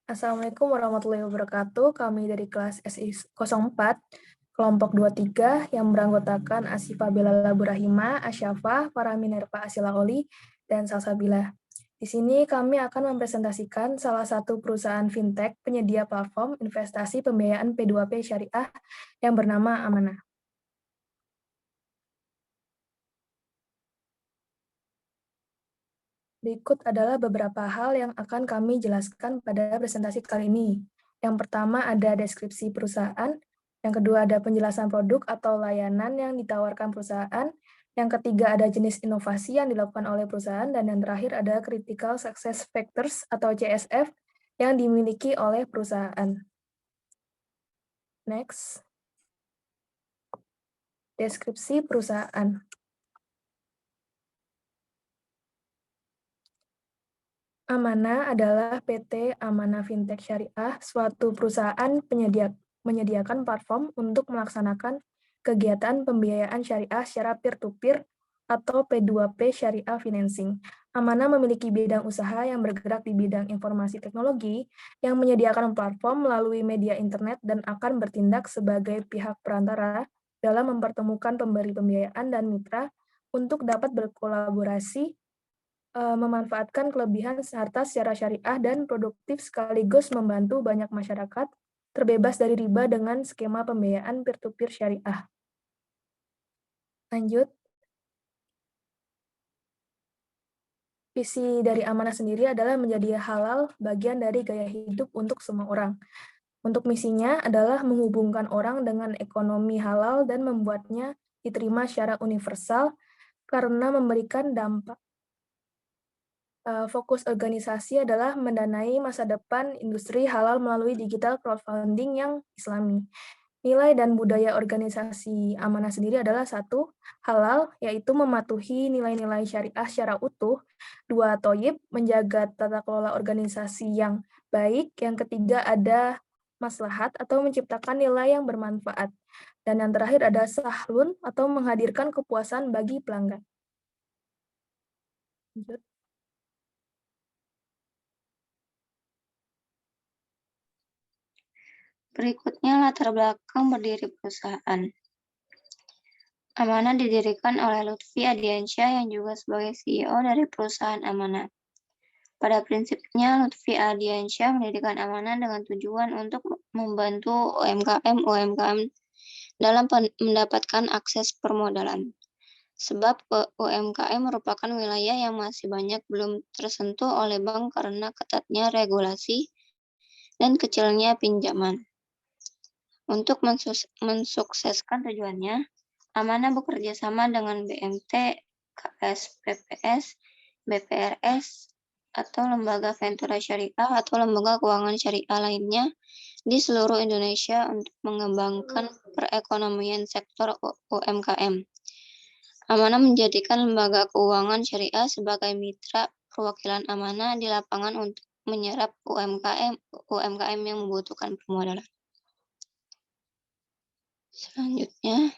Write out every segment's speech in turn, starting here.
Assalamualaikum warahmatullahi wabarakatuh. Kami dari kelas SI 04, kelompok 23 yang beranggotakan Asifa Belala Burahima, Asyafa, Faraminerva Asilaoli, dan Salsabila. Di sini kami akan mempresentasikan salah satu perusahaan fintech penyedia platform investasi pembiayaan P2P syariah yang bernama Amanah. Berikut adalah beberapa hal yang akan kami jelaskan pada presentasi kali ini. Yang pertama ada deskripsi perusahaan, yang kedua ada penjelasan produk atau layanan yang ditawarkan perusahaan, yang ketiga ada jenis inovasi yang dilakukan oleh perusahaan, dan yang terakhir ada Critical Success Factors atau CSF yang dimiliki oleh perusahaan. Next. Deskripsi perusahaan. Amanah adalah PT Amanah Fintech Syariah, suatu perusahaan menyediakan platform untuk melaksanakan kegiatan pembiayaan syariah secara peer-to-peer atau P2P Syariah Financing. Amanah memiliki bidang usaha yang bergerak di bidang informasi teknologi yang menyediakan platform melalui media internet dan akan bertindak sebagai pihak perantara dalam mempertemukan pemberi pembiayaan dan mitra untuk dapat berkolaborasi memanfaatkan kelebihan harta secara syariah dan produktif sekaligus membantu banyak masyarakat terbebas dari riba dengan skema pembiayaan peer-to-peer syariah. Lanjut. Visi dari Amanah sendiri adalah menjadi halal bagian dari gaya hidup untuk semua orang. Untuk misinya adalah menghubungkan orang dengan ekonomi halal dan membuatnya diterima secara universal karena memberikan dampak. Fokus organisasi adalah mendanai masa depan industri halal melalui digital crowdfunding yang islami. Nilai dan budaya organisasi Amanah sendiri adalah 1, halal, yaitu mematuhi nilai-nilai syariah secara utuh. 2, thoyyib, menjaga tata kelola organisasi yang baik. Yang ketiga ada maslahat atau menciptakan nilai yang bermanfaat. Dan yang terakhir ada sahlun atau menghadirkan kepuasan bagi pelanggan. Lanjut. Berikutnya latar belakang berdiri perusahaan. Amanah didirikan oleh Lutfi Adiansyah yang juga sebagai CEO dari perusahaan Amanah. Pada prinsipnya, Lutfi Adiansyah mendirikan Amanah dengan tujuan untuk membantu UMKM dalam mendapatkan akses permodalan. Sebab UMKM merupakan wilayah yang masih banyak belum tersentuh oleh bank karena ketatnya regulasi dan kecilnya pinjaman. Untuk mensukseskan tujuannya, Amanah bekerja sama dengan BMT, KSPPS, BPRS, atau lembaga ventura syariah atau lembaga keuangan syariah lainnya di seluruh Indonesia untuk mengembangkan perekonomian sektor UMKM. Amanah menjadikan lembaga keuangan syariah sebagai mitra perwakilan Amanah di lapangan untuk menyerap UMKM yang membutuhkan permodalan. Selanjutnya,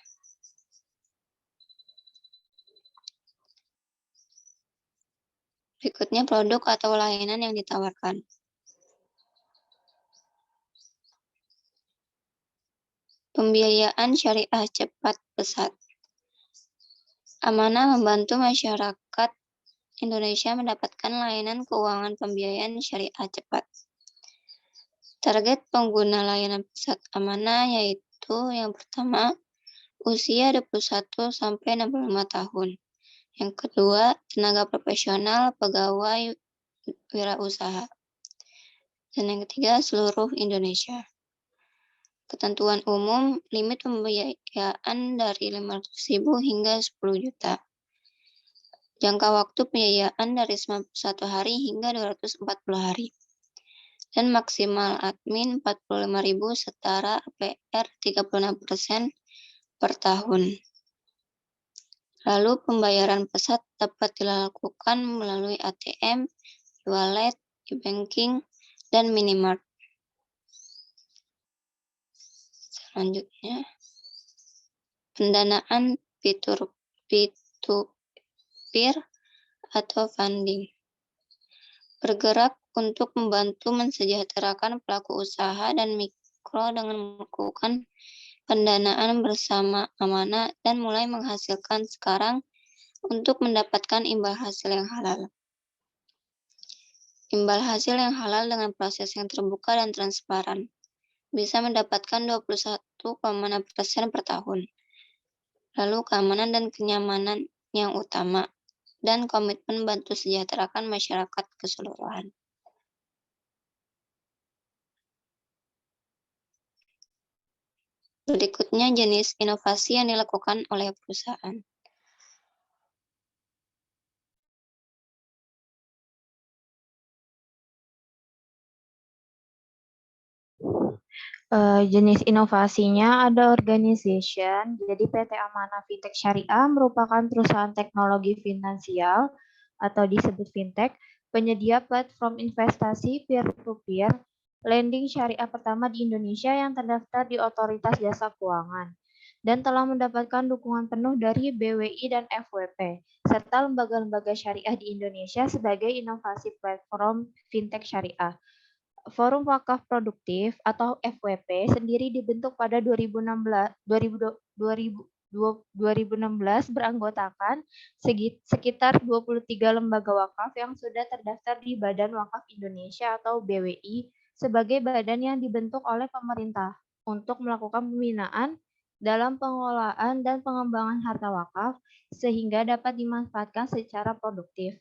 berikutnya produk atau layanan yang ditawarkan. Pembiayaan syariah cepat pesat. Amanah membantu masyarakat Indonesia mendapatkan layanan keuangan pembiayaan syariah cepat. Target pengguna layanan pesat Amanah yaitu yang pertama, usia 21 sampai 65 tahun. Yang kedua, tenaga profesional, pegawai, wirausaha. Dan yang ketiga, seluruh Indonesia. Ketentuan umum, limit pembiayaan dari 500.000 hingga 10 juta. Jangka waktu pembiayaan dari 91 hari hingga 240 hari. Dan maksimal admin 45.000 setara APR 36% per tahun. Lalu pembayaran pesat dapat dilakukan melalui ATM, e-wallet, e-banking, dan minimart. Selanjutnya, pendanaan P2Peer atau funding. bergerak untuk membantu mensejahterakan pelaku usaha dan mikro dengan melakukan pendanaan bersama amanah dan mulai menghasilkan sekarang untuk mendapatkan imbal hasil yang halal. Imbal hasil yang halal dengan proses yang terbuka dan transparan bisa mendapatkan 21,6% per tahun. Lalu keamanan dan kenyamanan yang utama dan komitmen bantu sejahterakan masyarakat keseluruhan. Berikutnya jenis inovasi yang dilakukan oleh perusahaan. Jenis inovasinya ada organization, jadi PT Amanah Fintech Syariah merupakan perusahaan teknologi finansial atau disebut fintech, penyedia platform investasi peer-to-peer lending syariah pertama di Indonesia yang terdaftar di Otoritas Jasa Keuangan dan telah mendapatkan dukungan penuh dari BWI dan FWP, serta lembaga-lembaga syariah di Indonesia sebagai inovasi platform fintech syariah. Forum Wakaf Produktif atau FWP sendiri dibentuk pada 2016 beranggotakan sekitar 23 lembaga wakaf yang sudah terdaftar di Badan Wakaf Indonesia atau BWI sebagai badan yang dibentuk oleh pemerintah untuk melakukan pembinaan dalam pengelolaan dan pengembangan harta wakaf sehingga dapat dimanfaatkan secara produktif.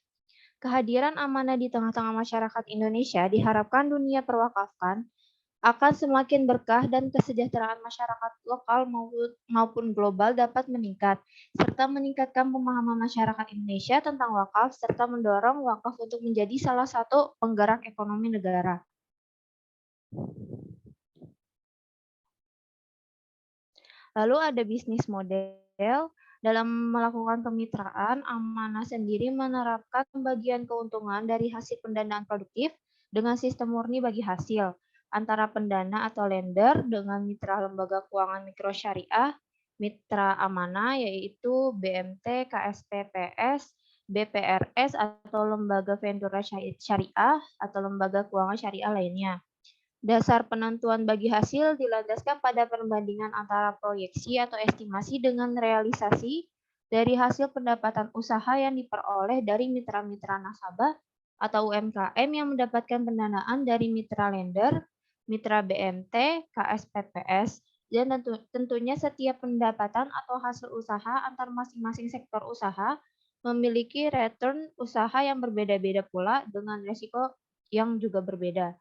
Kehadiran amanah di tengah-tengah masyarakat Indonesia diharapkan dunia perwakafan akan semakin berkah dan kesejahteraan masyarakat lokal maupun global dapat meningkat, serta meningkatkan pemahaman masyarakat Indonesia tentang wakaf, serta mendorong wakaf untuk menjadi salah satu penggerak ekonomi negara. Lalu ada bisnis model. Dalam melakukan kemitraan, Amanah sendiri menerapkan pembagian keuntungan dari hasil pendanaan produktif dengan sistem murni bagi hasil antara pendana atau lender dengan mitra lembaga keuangan mikro syariah, mitra amanah yaitu BMT, KSPPS, BPRS atau lembaga Ventura Syariah atau lembaga keuangan syariah lainnya. Dasar penentuan bagi hasil dilandaskan pada perbandingan antara proyeksi atau estimasi dengan realisasi dari hasil pendapatan usaha yang diperoleh dari mitra-mitra nasabah atau UMKM yang mendapatkan pendanaan dari mitra lender, mitra BMT, KSPPS, dan tentunya setiap pendapatan atau hasil usaha antar masing-masing sektor usaha memiliki return usaha yang berbeda-beda pula dengan risiko yang juga berbeda.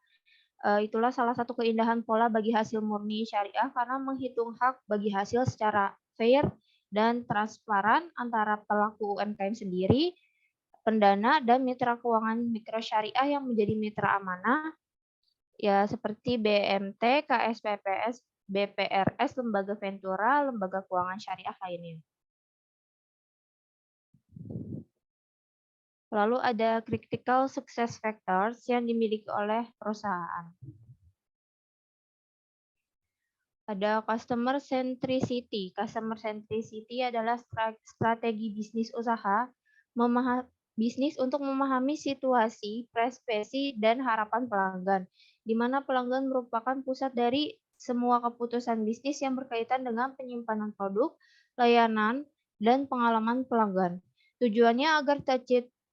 Itulah salah satu keindahan pola bagi hasil murni syariah karena menghitung hak bagi hasil secara fair dan transparan antara pelaku UMKM sendiri, pendana, dan mitra keuangan mikro syariah yang menjadi mitra amanah, ya seperti BMT, KSPPS, BPRS, lembaga Ventura, lembaga keuangan syariah lainnya. Lalu ada critical success factors yang dimiliki oleh perusahaan. Ada customer centricity. Customer centricity adalah strategi bisnis usaha bisnis untuk memahami situasi, preferensi, dan harapan pelanggan, di mana pelanggan merupakan pusat dari semua keputusan bisnis yang berkaitan dengan penyimpanan produk, layanan, dan pengalaman pelanggan. Tujuannya agar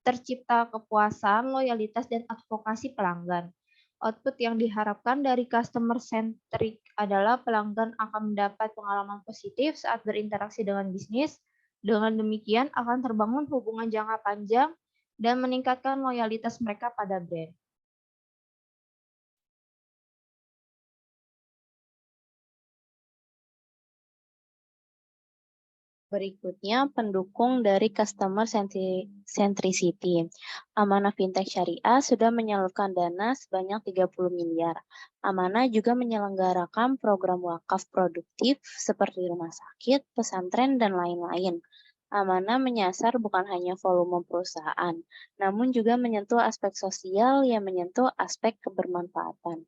tercipta kepuasan, loyalitas, dan advokasi pelanggan. Output yang diharapkan dari customer centric adalah pelanggan akan mendapat pengalaman positif saat berinteraksi dengan bisnis. Dengan demikian akan terbangun hubungan jangka panjang dan meningkatkan loyalitas mereka pada brand. Berikutnya, pendukung dari customer centricity. Amanah Fintech Syariah sudah menyalurkan dana sebanyak 30 miliar. Amanah juga menyelenggarakan program wakaf produktif seperti rumah sakit, pesantren, dan lain-lain. Amanah menyasar bukan hanya volume perusahaan, namun juga menyentuh aspek sosial yang menyentuh aspek kebermanfaatan.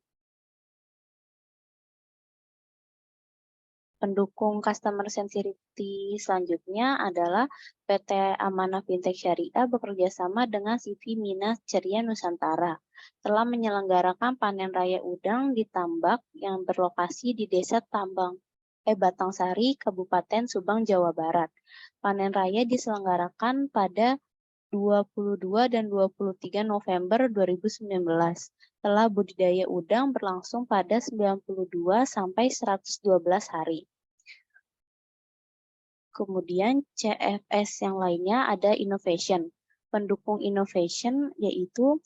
Pendukung customer centricity selanjutnya adalah PT Amanah Fintech Syariah bekerja sama dengan CV Minas Ceria Nusantara telah menyelenggarakan panen raya udang di tambak yang berlokasi di Desa Batangsari, Kabupaten Subang, Jawa Barat. Panen raya diselenggarakan pada 22 dan 23 November 2019. Telah budidaya udang berlangsung pada 92 sampai 112 hari. Kemudian CFS yang lainnya ada innovation. Pendukung innovation yaitu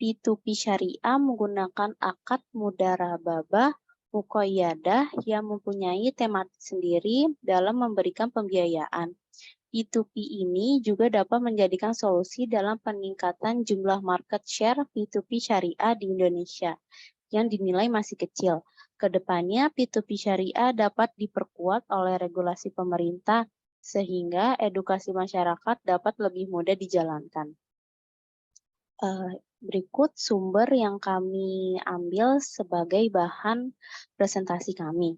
P2P Syariah menggunakan akad mudarabah muqayyadah yang mempunyai tematik sendiri dalam memberikan pembiayaan. P2P ini juga dapat menjadikan solusi dalam peningkatan jumlah market share P2P syariah di Indonesia yang dinilai masih kecil. Kedepannya P2P syariah dapat diperkuat oleh regulasi pemerintah sehingga edukasi masyarakat dapat lebih mudah dijalankan. Berikut sumber yang kami ambil sebagai bahan presentasi kami.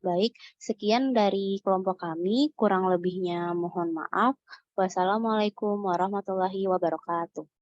Baik, sekian dari kelompok kami. Kurang lebihnya mohon maaf. Wassalamualaikum warahmatullahi wabarakatuh.